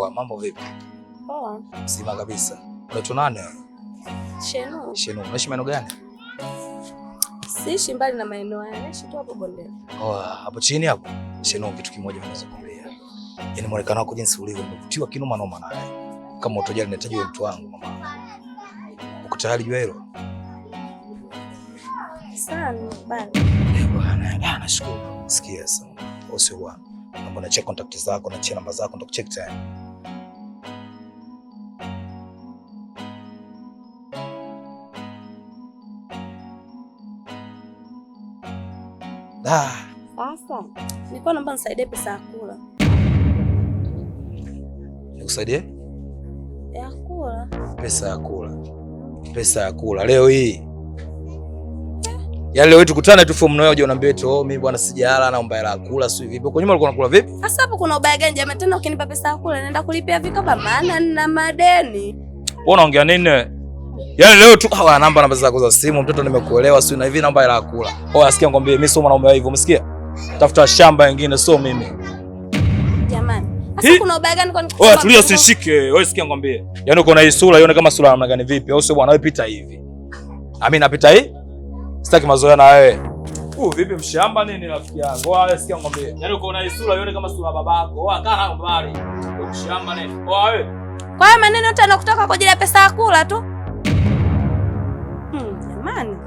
Poa, mambo vipi? Poa. Sima kabisa. Unaitwa nani? Shenu. Shenu. Unaishi maeneo gani? Siishi mbali na maeneo haya, naishi tu hapo bondeni. Hapo chini hapo. Shenu, kitu kimoja naweza kukuambia. Yaani muonekano wako jinsi ulivyo umevutiwa kinoma noma naye. Kama utojali nahitaji wewe mtu wangu mama. Uko tayari jua hilo? Sana bali. Bwana, nashukuru. Sikia sasa. Usio bwana. Naomba na check contact zako na check namba zako nitakucheck tena. Sasa, nilikuwa naomba nisaidie pesa ya kula. Nikusaidie? Ya kula. Pesa ya kula. Pesa ya kula leo hii. Yaani leo tukutane tu form noyo unaambia eti mimi bwana sijala naomba hela ya kula sio vipi. Kwa nyuma ulikuwa unakula vipi? Sasa hapo kuna ubaya gani jamani tena ukinipa pesa ya kula naenda kulipia vikoba maana nina madeni. Wewe unaongea nini? Yaani leo tu namba zako za simu mtoto nimekuelewa sio na hivi namba hela ya kula. Asikia ngombe mimi sio mwanaume hivyo umesikia? Tafuta shamba nyingine sio mimi. Jamani. Sasa kuna ubaya gani kwa nikupa? Tulia usishike. Wewe sikia ngombe. Yaani uko na hii sura ione kama sura namna gani vipi? Au sio bwana wewe pita hivi. Mimi napita hii? Sitaki mazoea na wewe. Vipi mshamba nini rafiki yangu? Wewe sikia ngombe. Yaani uko na hii sura ione kama sura babako. Kaa mbali. Mshamba nini? Wewe. Kwa hiyo maneno yote yanakutoka kwa ajili ya pesa ya kula tu. Jamani.